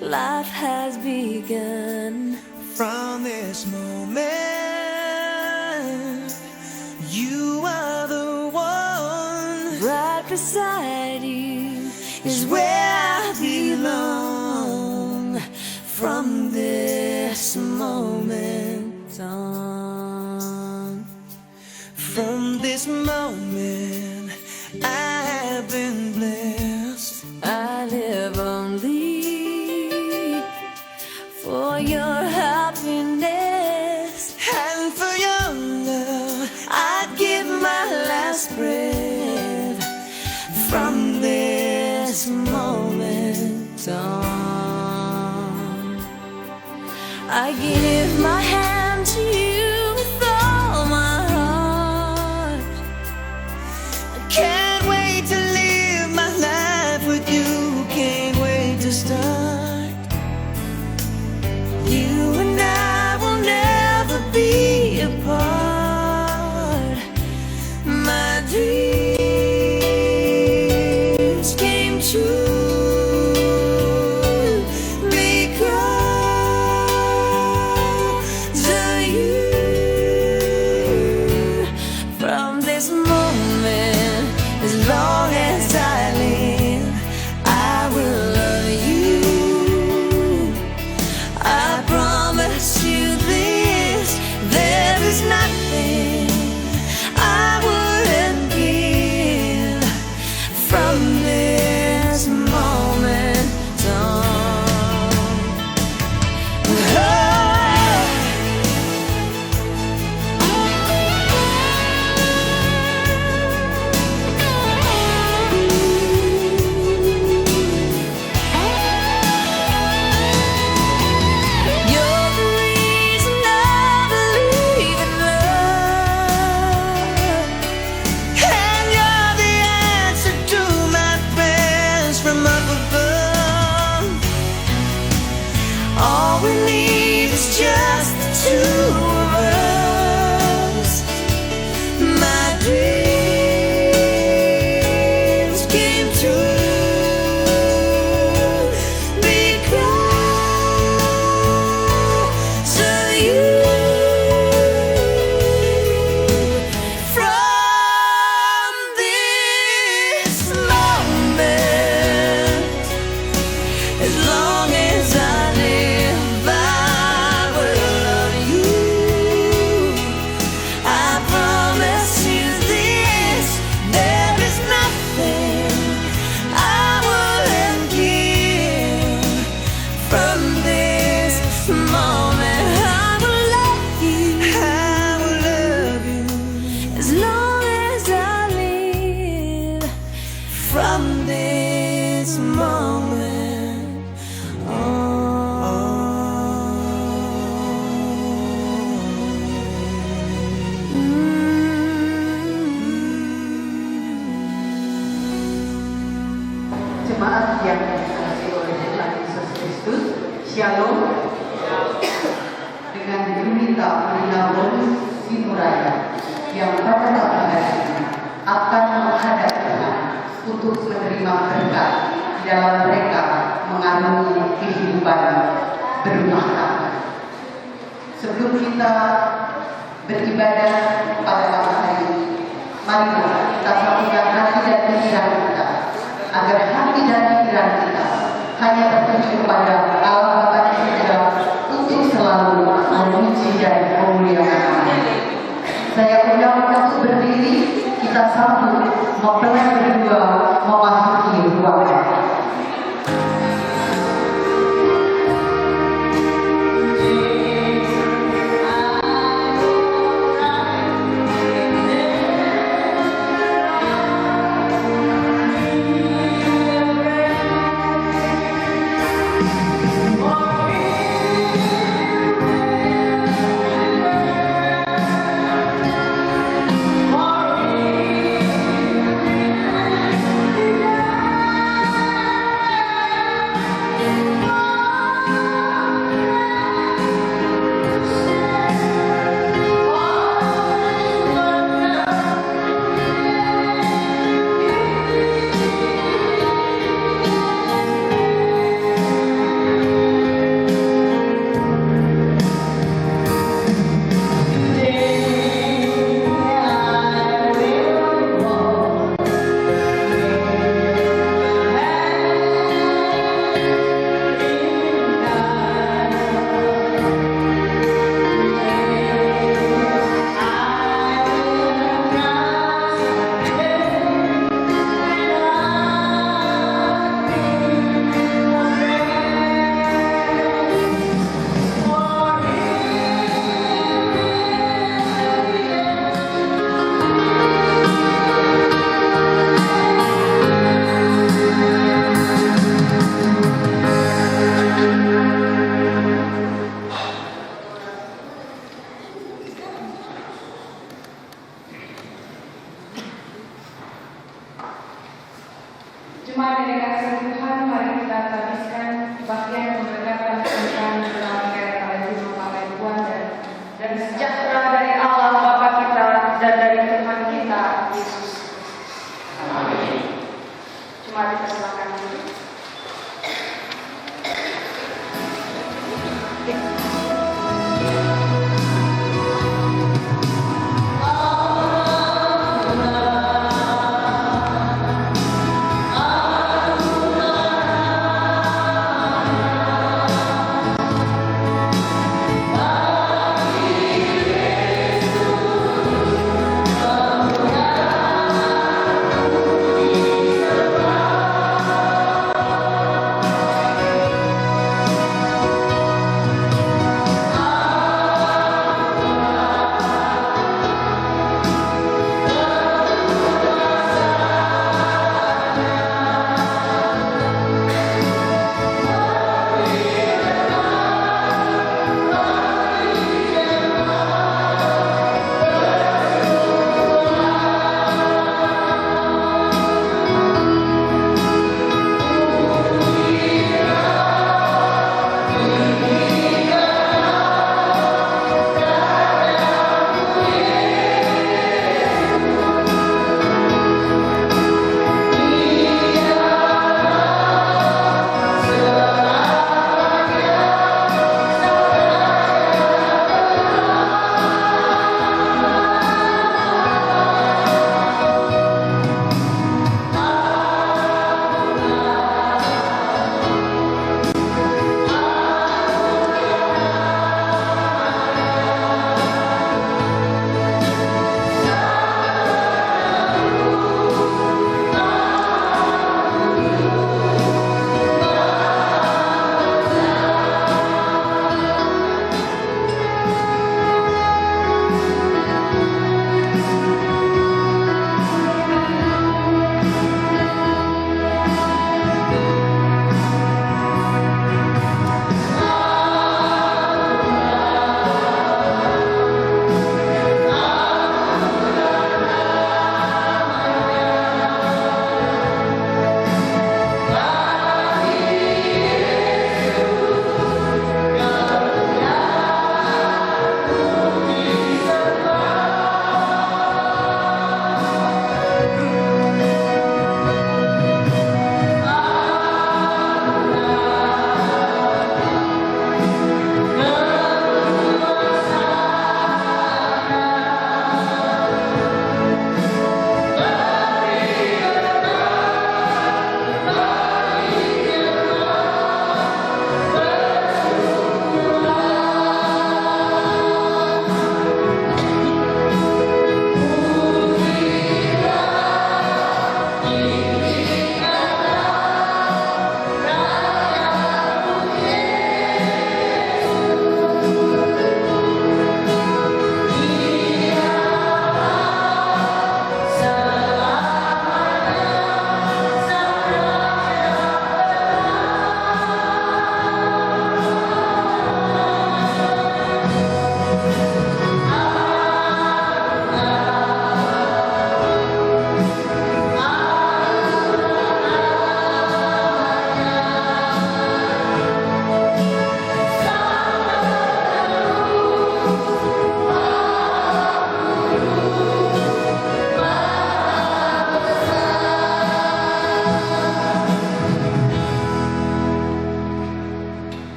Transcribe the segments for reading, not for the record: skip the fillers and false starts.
life has begun. From this moment, you are the one. Right beside you is where I belong. From this moment on, from this moment, I have been blessed. I live only for your happiness, And for your love, I'd give my last breath. From this moment on, I give my hand to you with all my heart. I can't wait to live my life with you. Can't wait to start. You and I will never be apart. My dreams came true because of you. From this moment, as long as I live, I will love you. I promise you this, there is nothing I wouldn't give. From this moment on, you're the reason I believe in love. And you're the answer to my prayers from up above. All we need is just the two of us. My dreams came true because of you. From this moment, as long as I live, I will love you. I promise you this, there is nothing I wouldn't give. From this moment, I will love you. I will love you. As long as I live. From this moment Jemaat yang dikasihi oleh Tuhan Yesus Kristus, Shalom. Dengan Yunita Winawon Sinuraya yang pada pagi hari ini akan menghadap Tuhan untuk menerima berkat di dalam mereka mengarungi kehidupan berumah tangga. Sebelum kita beribadah pada pagi hari ini, mari kita satukan hati dan pikiran kita, agar hati dan pikiran kita hanya tertuju kepada Allah Bapa di surga untuk selalu memuji dan memuliakan nama-Nya. Saya undang untuk berdiri, kita sambut mempelai berdua memasuki ruangan.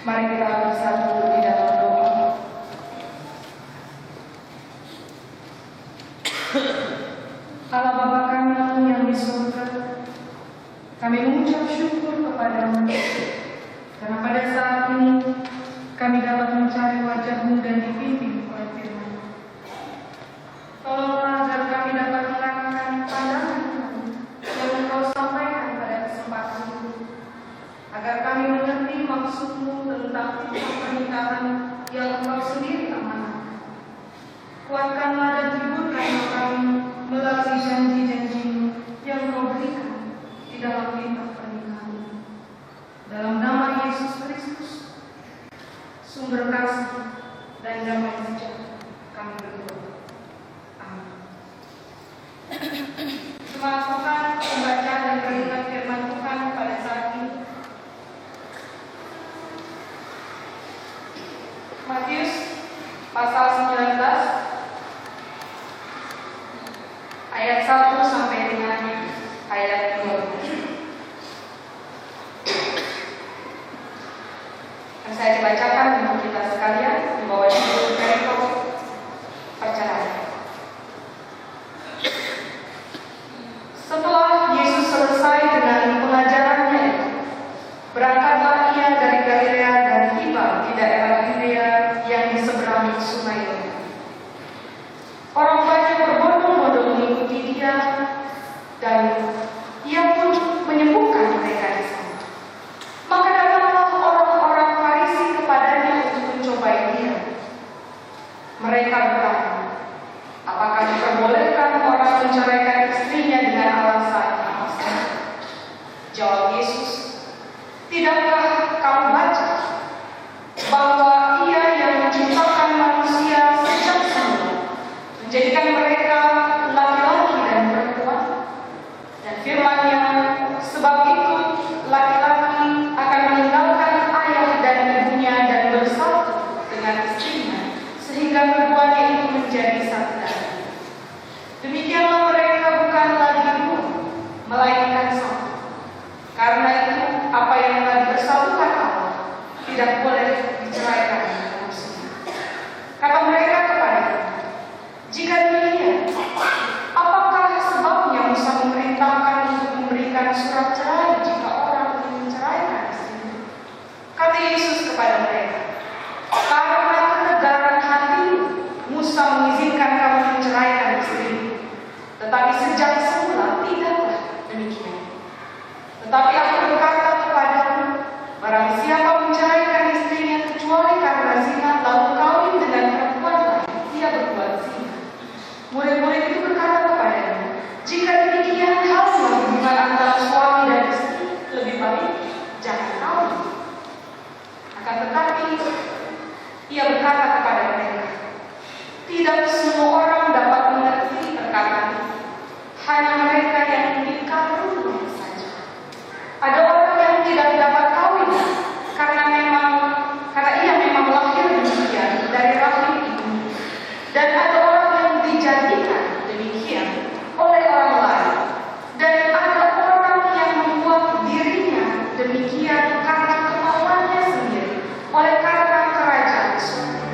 Mari kita bersatu di dalam doa. Allah Bapa kami yang di surga, kami mengucap syukur kepadamu karena pada saat ini kami dapat mencari wajah-Mu dan dipimpin oleh firman. Tolonglah agar kami dapat mengatakan pandangan kami yang Engkau sampaikan pada kesempatan ini, agar kami mengerti maksud-Mu tentang pernikahan yang Engkau sendiri amanahkan. Kuatkanlah dan hiburkanlah kami melalui janji-janji-Mu yang Engkau berikan di dalam kitab pernikahan ini. Dalam nama Yesus Kristus, sumber kasih dan damai sejahtera, kami berdoa. Amin. Semangat Tuhan, membaca dan mengingat firman Tuhan pada saat ini. Matius pasal 19 ayat 1 sampai dengan ayat 20. Saya dibacakan untuk kita sekalian di bawah judul perikop perceraian. Setelah Yesus selesai dengan pengajarannya, berangkatlah ia dari Galilea dan tiba di daerah Yudea yang di seberang sungai Yordan. Orang banyak berbondong-bondong mengikuti dia, dan ia pun menyembuhkan mereka di sana. Maka datanglah orang-orang Farisi kepadanya untuk mencobai dia. Mereka bertanya, apakah diperbolehkan orang menceraikan istrinya dengan alasan apa saja? Jawab Yesus, tidakkah kamu baca bahwa Ia yang menciptakan manusia sejak semula menjadikan mereka laki-laki dan perempuan? Dan firman-Nya, sebab itu laki-laki akan meninggalkan ayah dan ibunya dan bersatu dengan istrinya, sehingga keduanya itu menjadi satu darah. Demikianlah mereka bukan lagi dua, melainkan satu. Karena itu, apa yang telah dipersatukan Allah tidak boleh diceraikan dengan manusia. Kata mereka kepadanya, jika demikian, apakah sebabnya Musa memerintahkan untuk memberikan surat cerai jika orang ingin menceraikan istrinya? Kata Yesus kepada mereka, karena ketegaran hati Musa mengizinkan kamu menceraikan istrimu, tetapi sejak semula tidaklah demikian. Tetapi aku berkata kepadamu, barang siapa menceraikan istrinya kecuali karena zina, lalu kawin dengan perempuan lain, dia berbuat zina. Murid-murid itu berkata kepadanya, jika demikian halnya hubungan antara suami dan istri, lebih baik jangan kawin. Akan tetapi ia berkata kepada mereka, tidak semua orang dapat mengerti perkataan ini, hanya mereka yang dikaruniai saja. Ada orang yang tidak dapat kawin karena ia memang lahir demikian dari rahim ibunya, dan ada orang yang dijadikan demikian oleh orang lain, dan ada orang yang membuat dirinya demikian karena kemauannya sendiri, oleh karena kerajaan surga.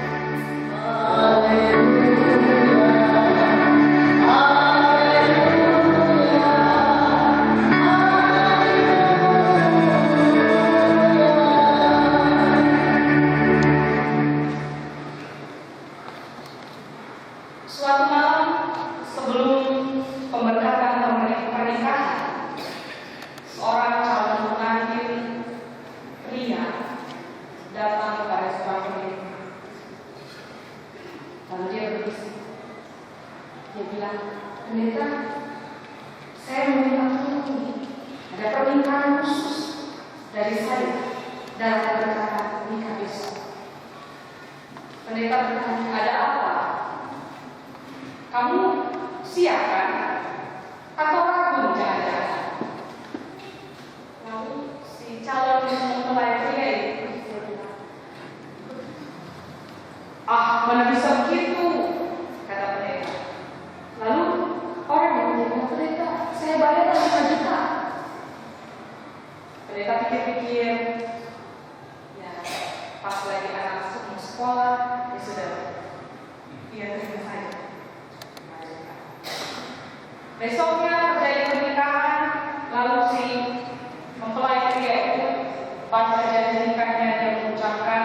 Suatu malam sebelum pemberkatan pernikahan, seorang calon pengantin pria datang kepada seorang pendeta. Lalu dia berbisik. Dia bilang, pendeta, saya meminta tolong, ada pernikahan khusus dari saya dalam pemberkatan nikah besok. Pendeta bertanya, ada apa? Kamu siap kan? Atau ragu jangan-jangan? Lalu si calon mempelai pria itu bilang, mana bisa begitu? Kata pendeta. Lalu orang yang menjadi pendeta, saya bayar 5 juta. Pendeta pikir-pikir, ya Besoknya terjadi pernikahan, lalu si mempelai pria itu pas terjadi nikahnya dia mengucapkan,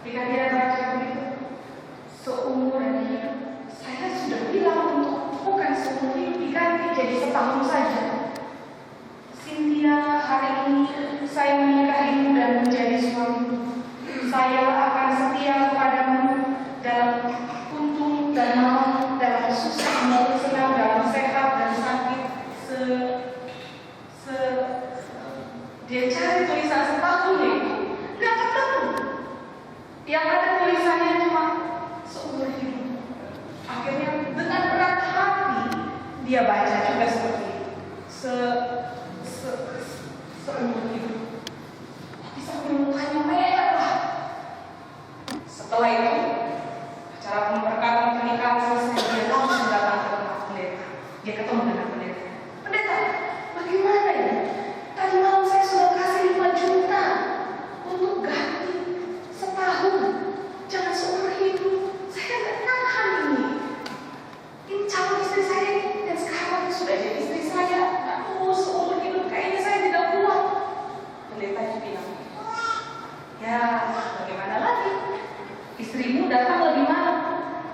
ketika dia baca begitu, seumur hidup saya sudah bilang untuk bukan seumur hidup diganti jadi setahun saja. Cynthia, hari ini saya menikahimu dan menjadi suamimu. Saya akan setia kepadamu dalam untung dan malam, dalam susah maupun senang, dalam sehat dan sakit. Dia cari tulisan setahun itu, nggak ketemu. Yang ada tulisannya cuma seumur hidup. Akhirnya dengan berat hati dia baca juga seperti itu. Seumur hidup. Bisa mukanya merah. Setelah itu, acara pemberkatan pernikahan selesai, dia langsung datang ke tempat pendeta. Dia ketemu dengan pendeta. Pendeta, bagaimana ya? Tadi malam saya sudah kasih 5 juta untuk ganti setahun. Jangan seumur hidup. Saya nggak tahan ini. Ini calon istri saya dan sekarang sudah jadi istri saya. Aduh, seumur hidup kayaknya saya tidak kuat. Pendeta itu bilang, ya bagaimana lagi? Istrimu datang lebih malam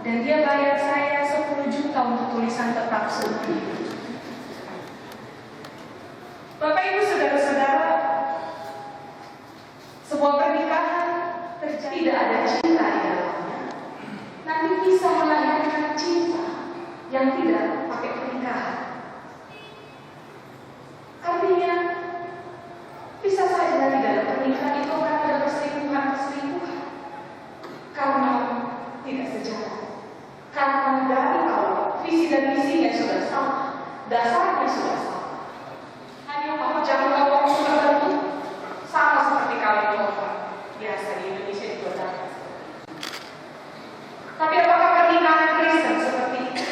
dan dia bayar saya 10 juta untuk tulisan tetap seumur hidup. Bapak Ibu saudara-saudara, sebuah pernikahan terjadi tidak ada cinta di dalamnya. Nanti bisa melahirkan cinta yang tidak pakai pernikahan. Artinya, bisa saja nanti dalam pernikahan itu akan ada perselingkuhan. Karena tidak sejalan. Karena dari awal visi dan misinya sudah sama, dasarnya sudah sama. Hanya jangan waktu tertentu sama seperti kalian korban biasa di Indonesia juga ada. Tapi apakah pernikahan Kristen seperti itu?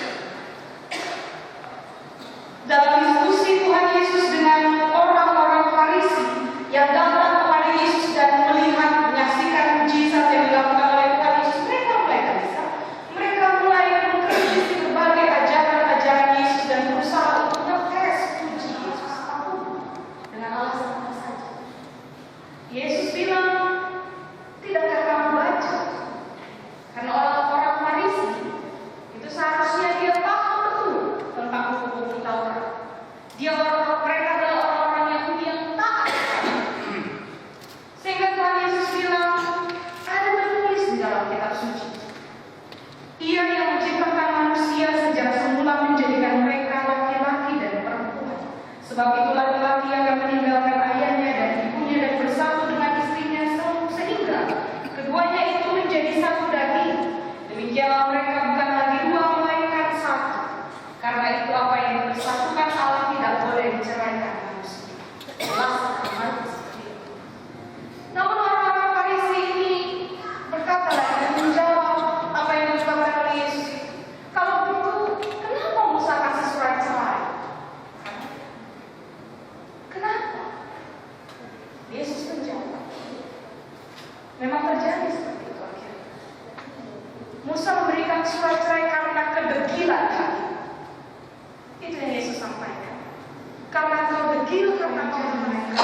Dalam diskusi Tuhan Yesus dengan orang-orang Farisi yang datang kepada Yesus dan melihat, menyaksikan mujizat yang dilakukan oleh Tuhan Yesus, mereka mulai gelisah. Mereka mulai mengkritisi berbagai ajaran-ajaran Yesus dan berusaha untuk ngetes puji Yesus dengan alasan apa saja. Yesus bilang, tidakkah kamu baca? Karena orang-orang Farisi itu seharusnya dia paham betul tentang hukum Taurat. Mereka adalah orang-orang Yahudi yang taat. Sehingga Tuhan Yesus bilang, ada tertulis di dalam kitab suci. Ia yang menciptakan manusia sejak semula menjadikan mereka laki-laki dan perempuan. Sebab itu laki-laki akan meninggalkan ayahnya dan ibunya dan bersatu dengan istrinya sehingga keduanya itu menjadi satu daging. Demikianlah mereka bukan lagi dua melainkan satu. Karena itu apa yang dipersatukan Allah tidak boleh diceraikan manusia. Jelas aman seperti itu. Namun orang-orang Farisi ini berkata dan menjawab apa yang dilakukan oleh Yesus. Kalau begitu, kenapa Musa kasih surat cerai? Kenapa? Yesus menjawab, memang terjadi seperti itu akhirnya. Musa memberikan surat cerai karena kedegilan hati. Itu yang Yesus sampaikan. Karena kau degil karena kau mereka.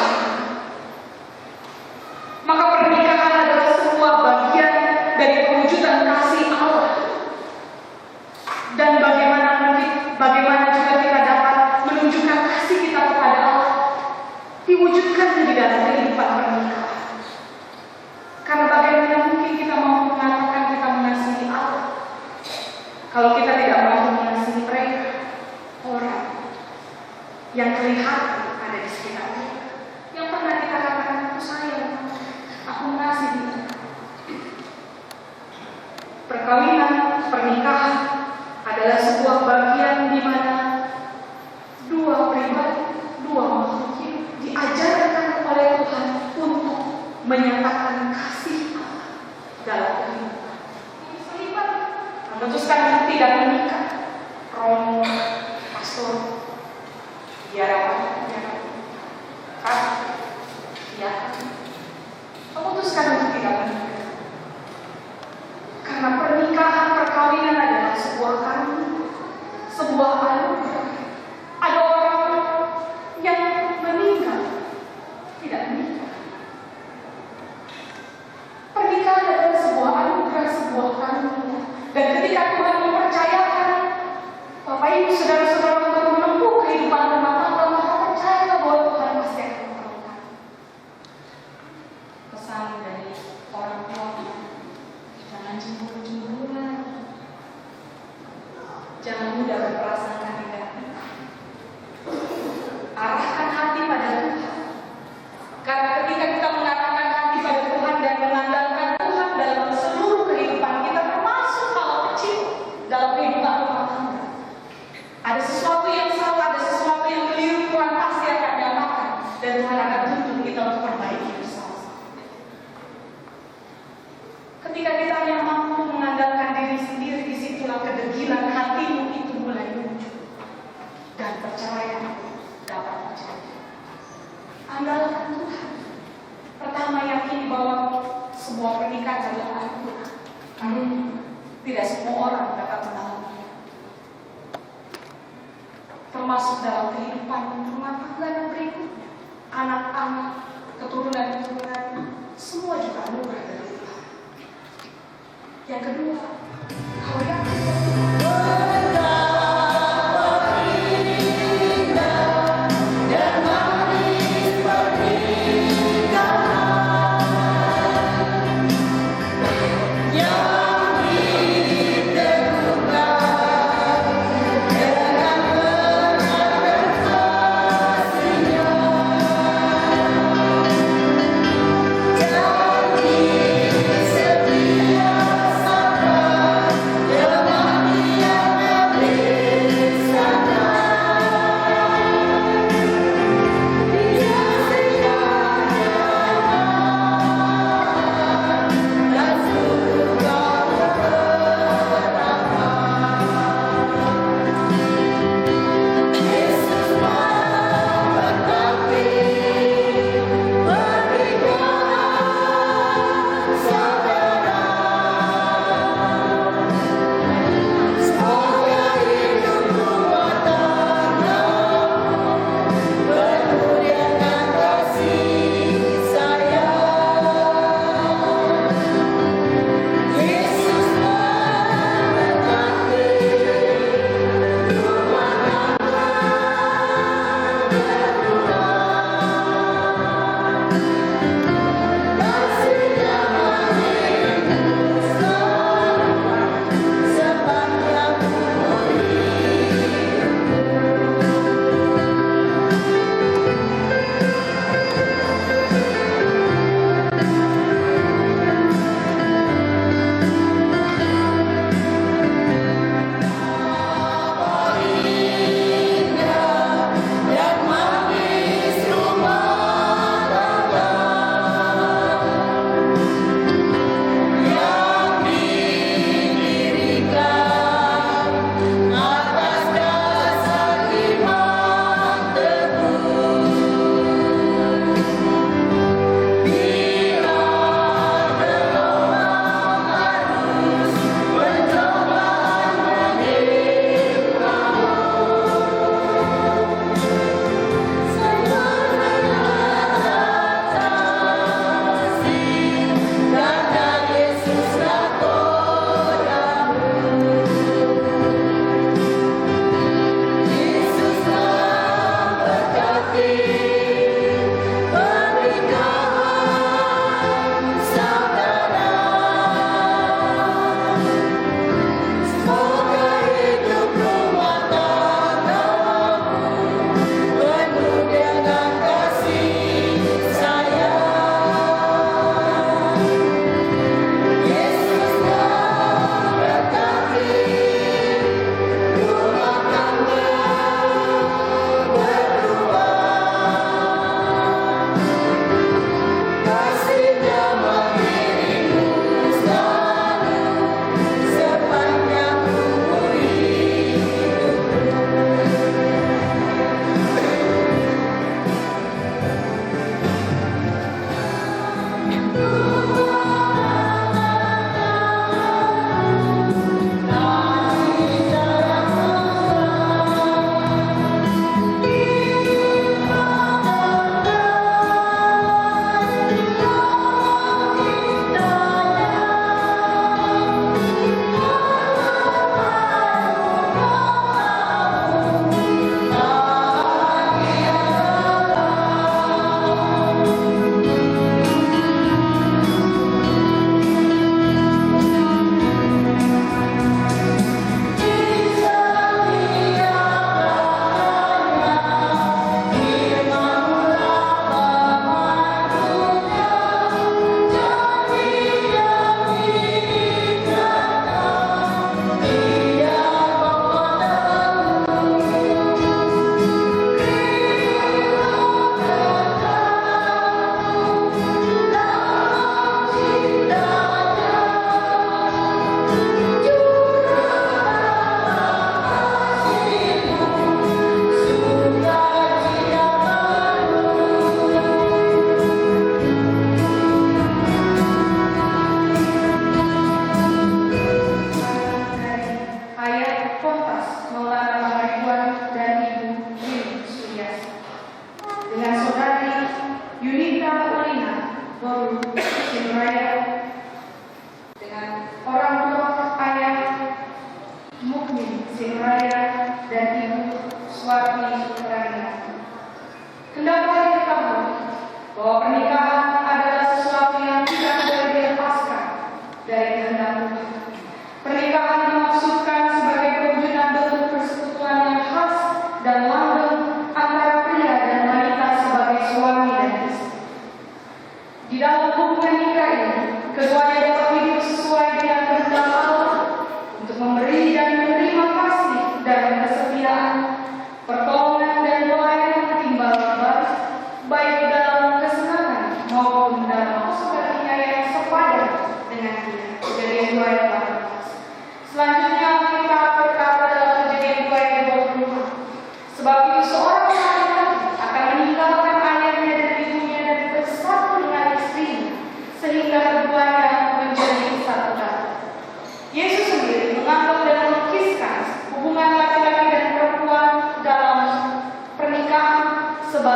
Maka pernikahan adalah sebuah bagian dari perwujudan kasih Allah. Dan bagaimana juga kita dapat menunjukkan kasih kita kepada Allah, diwujudkan di dalam kehidupan pernikahan. Karena bagaimana mungkin kita mau mengatakan kita mengasihi Allah kalau kita tidak mau mengasihi mereka, orang yang kelihatan ada di sekitar kita, yang pernah kita katakan aku sayang, aku mengasihi. Perkawinan, pernikahan adalah sebuah bagian di mana dua pribadi, dua makhluk hidup diajarkan oleh Tuhan untuk menyatakan kasih Allah dalam kehidupan. Selibat memutuskan untuk tidak menikah. Romo, pastor, biarawan, memutuskan untuk tidak menikah. Karena pernikahan, perkawinan adalah sebuah karunia, sebuah anugerah tidak menikah. Pernikahan adalah sebuah anugerah, sebuah karunia. Dan ketika Tuhan mempercayakan Bapak Ibu saudara-saudara untuk menempuh kehidupan rumah tangga, maka percayalah bahwa Tuhan pasti akan menolong. Pesan dari orang tua, jangan cemburu-cemburuan, jangan mudah berprasangka negatif. Arahkan hati pada Tuhan. Karena ketika kita mengarahkan hati pada Tuhan dan mengandalkan Tuhan dalam seluruh kehidupan kita, termasuk hal kecil dalam kehidupan rumah tangga, ada sesuatu yang salah, ada sesuatu yang keliru, Tuhan pasti akan nyatakan dan Tuhan akan tuntut kita untuk perbaiki bersama-sama. Ketika kita hanya mampu mengandalkan diri sendiri, disitulah kedegilan hatimu itu mulai muncul dan percaya dapat terjadi. Andalkan Tuhan. Pertama, yakini bahwa sebuah pernikahan adalah anugerah. Tidak semua orang dapat mengalaminya. Termasuk dalam kehidupan rumah tangga yang berikutnya, anak-anak, keturunan-keturunan, semua juga anugerah dari Tuhan. Yang kedua, kau yakin Setia sapa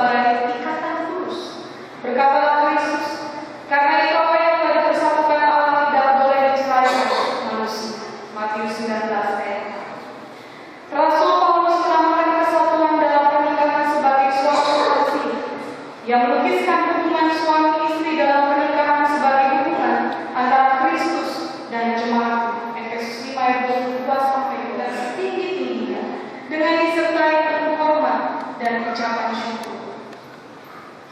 sebagai ikatan kudus. Berkatalah Kristus, karena itu apa yang telah dipersatukan Allah tidak boleh diceraikan manusia. Matius 19 ayat 4. Rasul Paulus menamakan kesatuan dalam pernikahan sebagai suatu kasih yang melukiskan hubungan suami istri dalam pernikahan sebagai hubungan antara Kristus dan jemaat. Efesus 5 ayat 22 sampai 12 tinggi-tingginya dengan disertai penuh hormat dan ucapan syukur,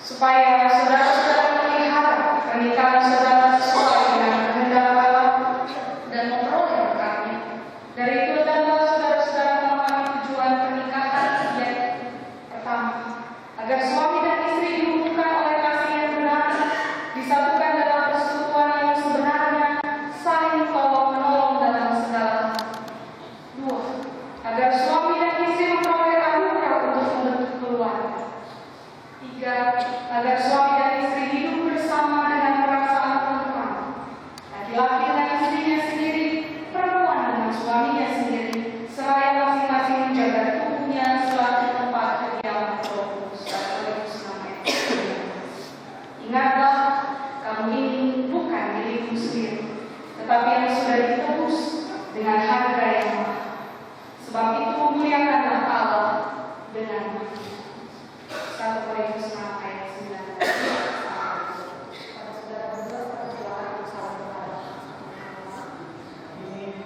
supaya saudara-saudara melihat pernikahan saudara sesuai dengan kehendak Allah dan memperoleh berkatnya. Dari itu hendaklah saudara-saudara memahami tujuan pernikahan, yaitu pertama, agar suami dan istri dihubungkan oleh kasih yang benar, disatukan dalam persekutuan yang sebenarnya, saling tolong-menolong dalam segala hal. Dua, agar suami dan istri memperoleh anugerah untuk membentuk keluarga. Tiga, agar suami dan istri hidup bersama dengan perasaan tentram. Laki-laki dengan istrinya sendiri, perempuan dengan suaminya sendiri, seraya masing-masing menjaga tubuhnya selaku tempat kediaman Roh Kudus. Ingatlah, kamu ini bukan dirimu sendiri, tetapi yang sudah ditebus dengan harga yang mahal. Sebab itu muliakanlah Allah dengan mati. 1 Korintus 6 ayat 9.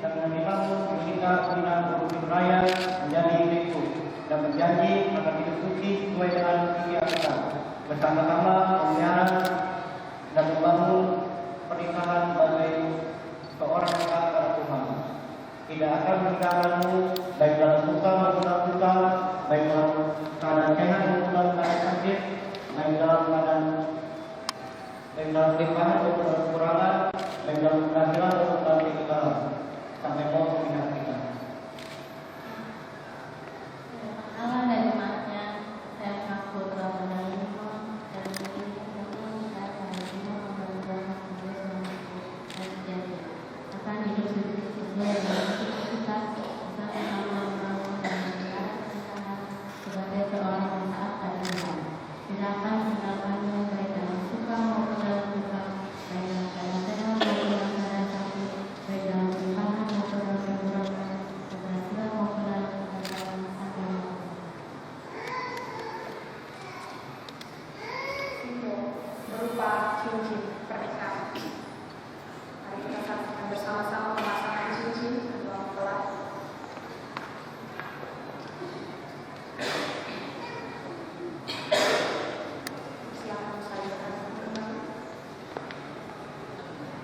Dengan dibangun ketika bina berhubung raya menjadi berikut dan berjanji akan hidup suci sesuai dengan kegiatan bersama-sama memelihara dan membangun pernikahan sebagai seorang kakak kepada Tuhan. Tidak akan meninggalkanmu baik dalam suka maupun dalam duka, baik dalam keadaan sehat maupun dalam keadaan sakit, baik dalam limpahan maupun dalam kekurangan, baik dalam keberhasilan maupun dalam kegagalan, sampai mau mengingat kita. Allah dan jemaatnya dan aku telah menerima dan akan hidup sesuai dengan kita bersama-sama membangun dan memelihara sebagai seorang yang taat pada Tuhan. Tidak akan meninggalkanmu baik dalam suka maupun dalam duka, baik dalam keadaan sehat maupun dalam keadaan sakit, baik dalam limpahan maupun dalam kekurangan, keberhasilan maupun dalam kegagalan, sampai mati. Simbol berupa cincin pernikahan. Mari kita saksikan bersama-sama pemasangan cincin kedua mempelai. Silakan saya kembali.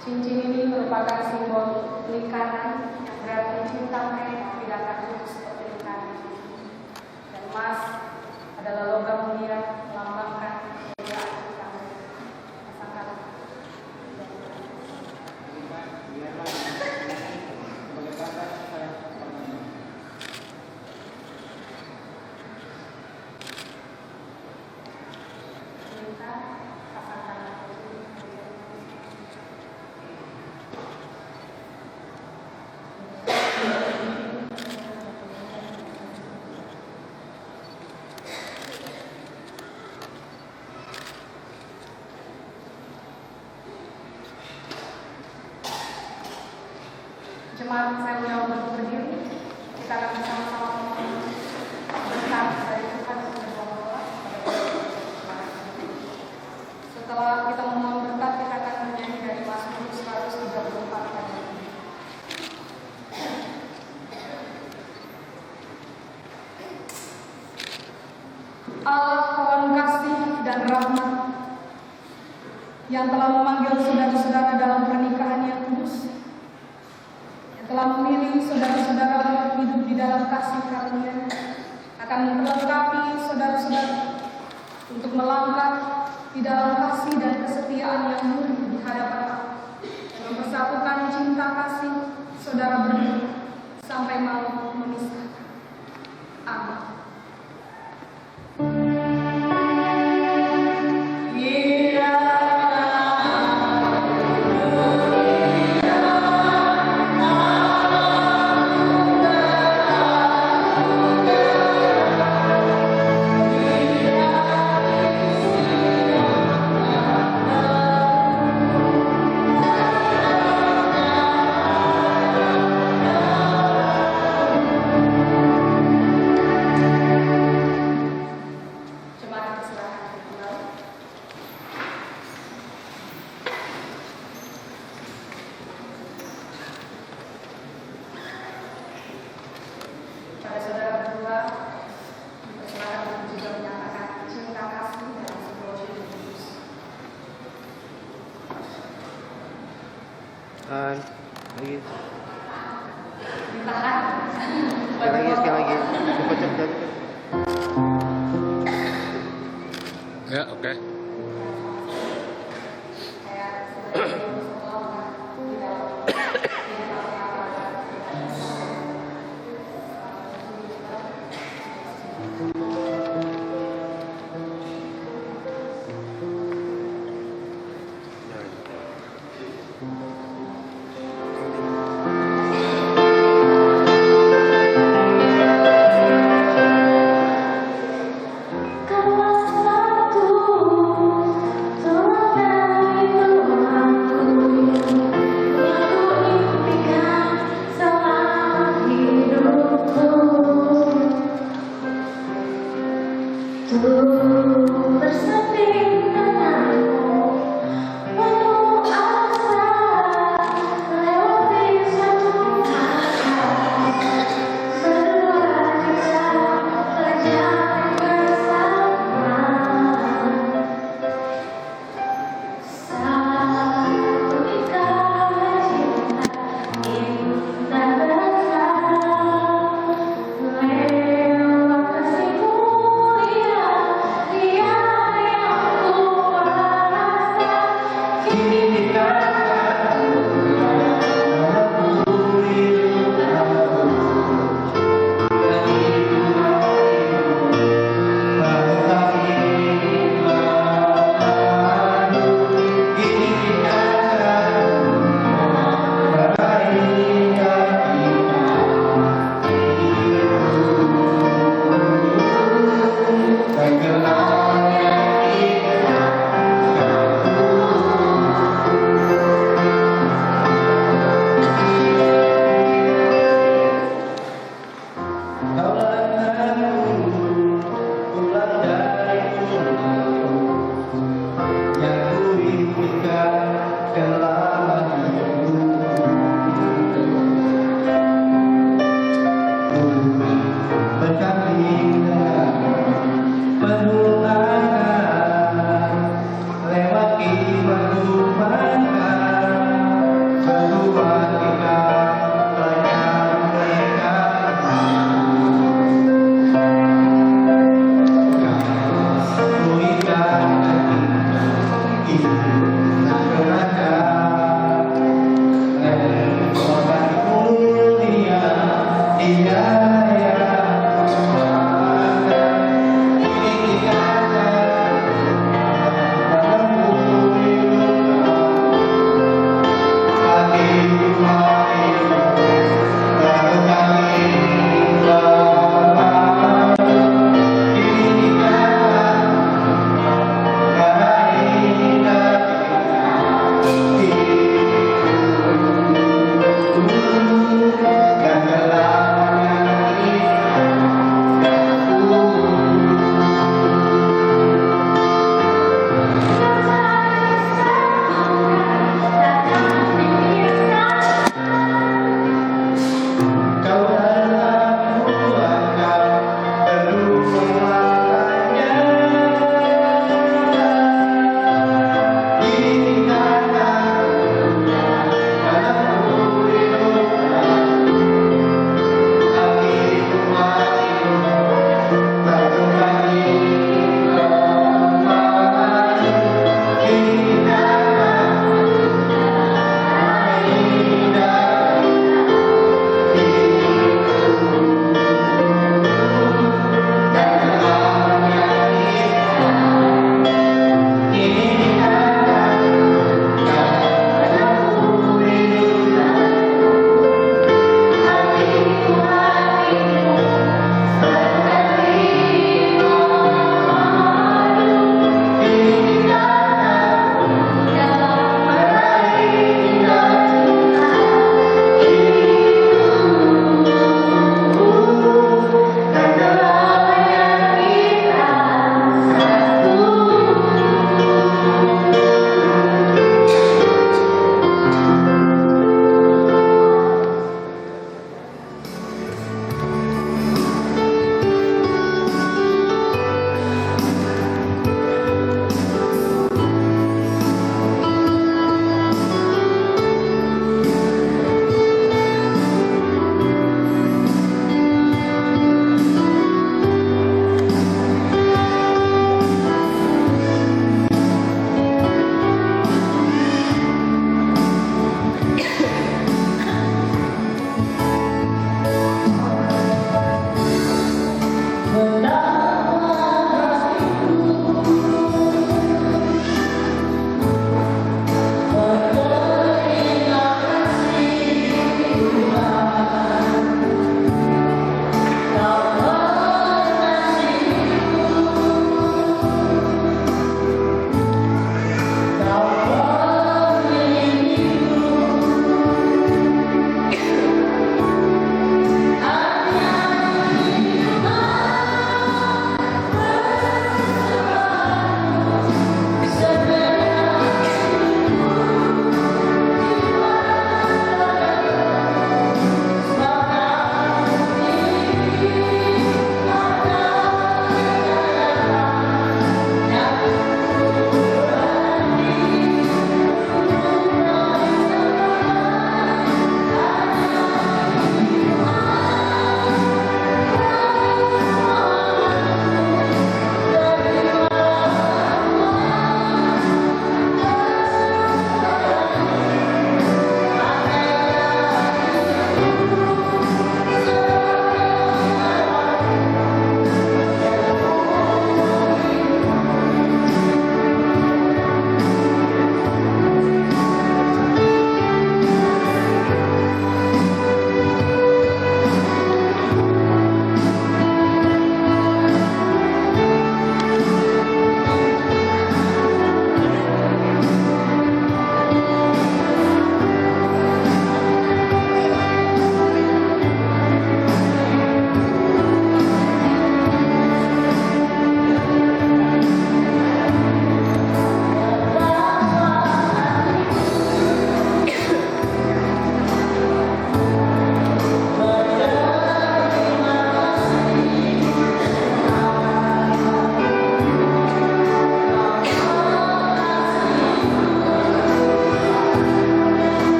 Cincin ini merupakan simbol lingkaran yang berarti cinta mereka tidak akan putus seperti lingkaran. Dan emas adalah logam mulia melambangkan kemuliaan cinta mereka. Rasakan. Sebagai kakak saya pertama. Minta rasakan. Jemaat saya undang untuk berdiri. Kita akan bersama-sama berkat dari Tuhan sebagai pembawa. Setelah kita memohon berkat, kita akan menyanyi dari Mazmur 134 tadi. Allah kawan kasih dan rahmat yang telah memanggil saudara-saudara dalam pernikahan yang kudus, telah memilih saudara-saudara hidup di dalam kasih karunia, akan melengkapi saudara-saudara untuk melangkah di dalam kasih dan kesetiaan yang murni di hadapan Allah, dan mempersatukan cinta kasih saudara berdua sampai maut memisahkan. Amin. Amin. Lagi. Sekali lagi. Cepat. Ya, oke. Kau satu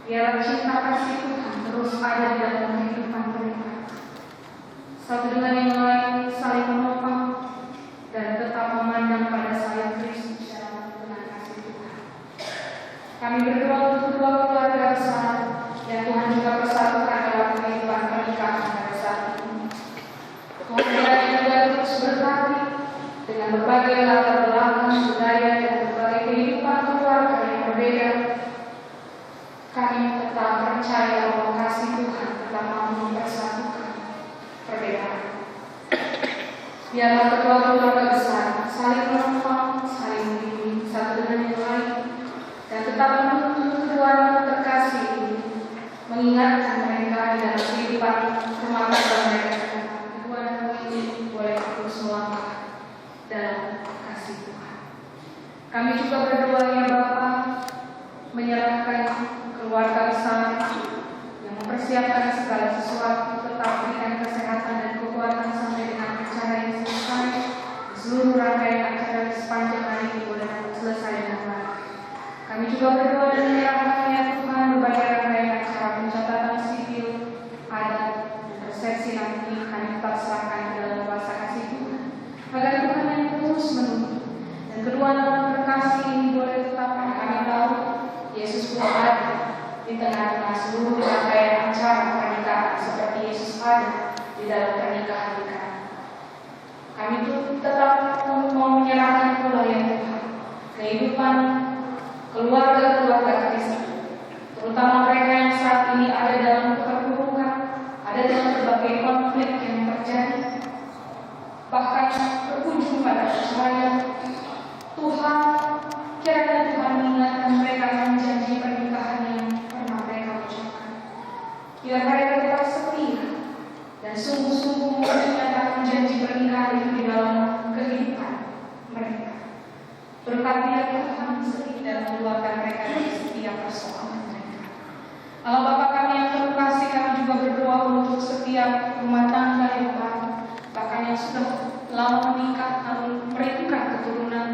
Biarlah cinta kasih Tuhan terus ada di dalam kehidupan mereka. Satu dengan yang lain saling menopang dan tetap memandang pada sayap Kristus dalam dengan kasih Tuhan. Kami berdoa untuk kedua keluarga besar yang Tuhan juga persatukan dalam kehidupan pernikahan pada saat ini. Tuhan kiranya juga terus berkati dengan berbagai latar belakang budaya dan berbagai kehidupan keluarga yang berbeda. Kami tetap percaya bahwa kasih Tuhan tetap mampu mempersatukan perbedaan. Biarlah kedua keluarga besar saling menopang, saling membimbing satu dengan yang lain, dan tetap menuntun kedua anak terkasih ini, mengingatkan mereka di dalam kehidupan rumah tangga mereka. Kedua anak ini boleh terus melangkah dalam kasih Tuhan. Kami juga berdoa ya Bapa, menyerahkan keluarga besar yang mempersiapkan segala sesuatu, tetap berikan kesehatan dan kekuatan sampai dengan acara yang selesai. Seluruh rangkaian acara di sepanjang hari ini boleh selesai dengan baik. Kami juga berdoa dan menyerahkan ya Tuhan berbagai rangkaian acara pencatatan sipil, adat, dan resepsi nanti kami tetap serahkan di dalam kuasa kasih Tuhan, agar Tuhan yang terus menuntun dan kedua anak terkasih ini boleh tetap kami tahu Yesus pun ada di tengah-tengah seluruh rangkaian acara pernikahan seperti Yesus ada di dalam pernikahan kita. Kami itu tetap mau menyerahkan pula ya Tuhan kehidupan keluarga-keluarga Kristen, terutama mereka yang saat ini ada dalam keterpurukan, ada dalam berbagai konflik yang terjadi, bahkan berujung pada perceraian. Tuhan, kiranya Tuhan mengingatkan mereka akan janji pernikahan yang pernah mereka ucapkan. Biar mereka tetap setia dan sungguh-sungguh menyatakan janji pernikahan itu di dalam kehidupan mereka. Berkati ya Tuhan setia dan mengeluarkan mereka dari setiap persoalan mereka. Allah Bapa kami yang terkasih, kami juga berdoa untuk setiap rumah tangga yang baru, bahkan yang sudah lama menikah namun merindukan keturunan.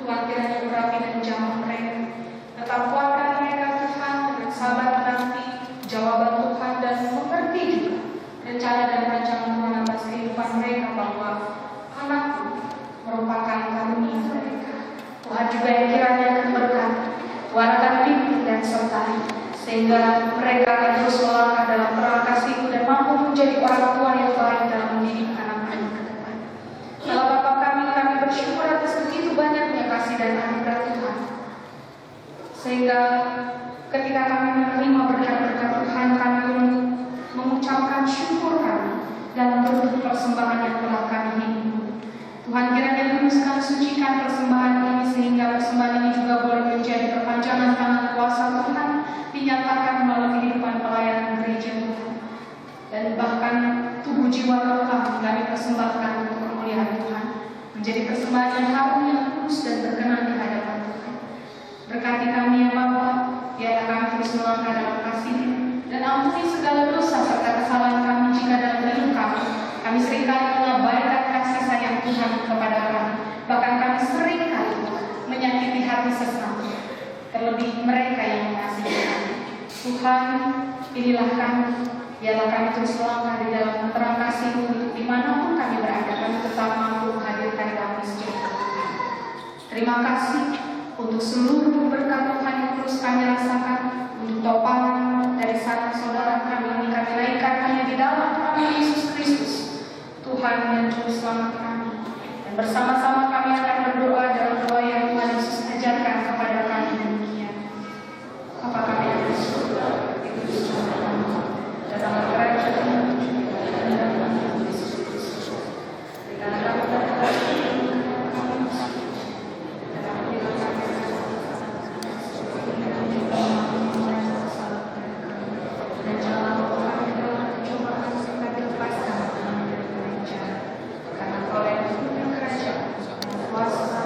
Tuhan kiranya berapi dan jamah mereka. Tetap kuatkan mereka Tuhan dengan sabar menanti jawaban Tuhan dan mengerti juga rencana dan rancangan Tuhan atas kehidupan mereka, bahwa anakku merupakan karunia mereka. Tuhan juga yang kiranya akan berkati, Tuhan akan pimpin dan sertai, sehingga mereka akan terus melangkah dalam terang kasih-Mu dan mampu menjadi orang tua yang baik dalam mendidik anak-anak ke depan. Allah Bapa kami bersyukur atas begitu banyaknya kasih dan anugerah Tuhan, sehingga ketika kami menerima berkat-berkat Tuhan, kami mengucapkan syukur kami dalam bentuk persembahan yang telah kami hidup. Tuhan kiranya teruskan sucikan persembahan ini, sehingga persembahan ini juga boleh menjadi perpanjangan tangan kuasa Tuhan dinyatakan melalui kehidupan pelayanan gereja Tuhan, dan bahkan tubuh jiwa roh kami persembahkan untuk kemuliaan Tuhan, menjadi persembahan yang harum, yang kudus dan berkenan di hadapan Tuhan. Berkati kami ya Bapa, biarlah kami terus melangkah dalam kasih, dan ampuni segala dosa serta kesalahan kami jika dalam hidup kami seringkali mengabaikan kasih sayang Tuhan kepada kami, bahkan kami seringkali menyakiti hati sesama, terlebih mereka yang mengasihi kami. Tuhan, inilah kami, biarlah kami terus melangkah di dalam terang kasih-Mu untuk dimanapun kami berada, kami tetap mampu menghadirkan damai sejahtera Tuhan. Terima kasih untuk seluruh berkat Tuhan yang terus kami rasakan, untuk topangan dari sanak saudara kami ini kami naikkan hanya di dalam nama Yesus Kristus, Tuhan dan Juru Selamat kami. Dan bersama-sama kami akan berdoa dalam doa yang Tuhan Yesus ajarkan kepada kami demikian. Bapa kami yang di surga, dikuduskanlah namamu, datanglah kerajaan-Mu, dan dalam nama Yesus Kristus. Berikanlah kepada kami dan janganlah kami dalam pencobaan, tetapi lepaskan kami dari kebencian. Karena Kau yang punya kerajaan, kuasa,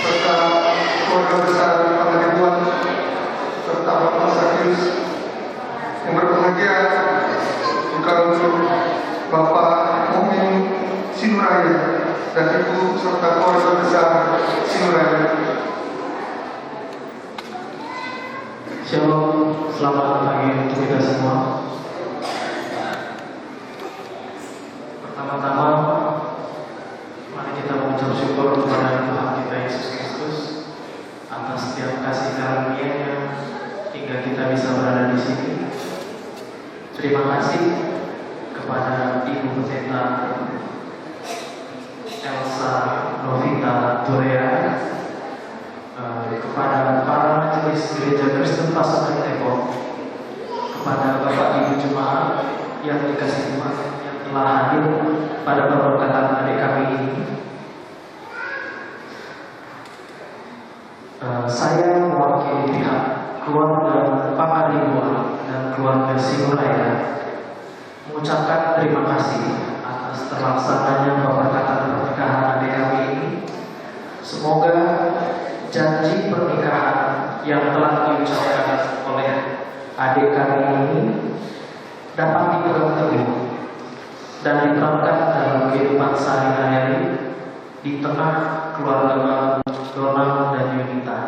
serta keluarga besar Pangaribuan serta Bapak Sakius. Yang berbahagia juga untuk Bapak Mumin Sinuraya dan Ibu serta keluarga besar Sinuraya. Shalom, selamat pagi untuk kita semua. Pertama-tama, mari kita mengucap syukur kepada Tuhan kita Yesus Kristus atas setiap kasih karunia-Nya hingga kita bisa berada di sini. Terima kasih kepada Ibu Pendeta Elsa Novita Turea, kepada para majelis Gereja Kristen Pasaman Depok, kepada Bapak Ibu Jemaat yang dikasihi Tuhan yang telah hadir pada pemberkatan adik kami ini. Saya mewakili pihak keluarga Pangaribuan dan keluarga Sinuraya mengucapkan terima kasih atas terlaksananya pemberkatan pernikahan adik kami ini. Semoga janji pernikahan yang telah diucapkan oleh adik kami ini dapat dipegang teguh dan diterapkan dalam kehidupan sehari-hari di tengah keluarga Donald dan Yunita.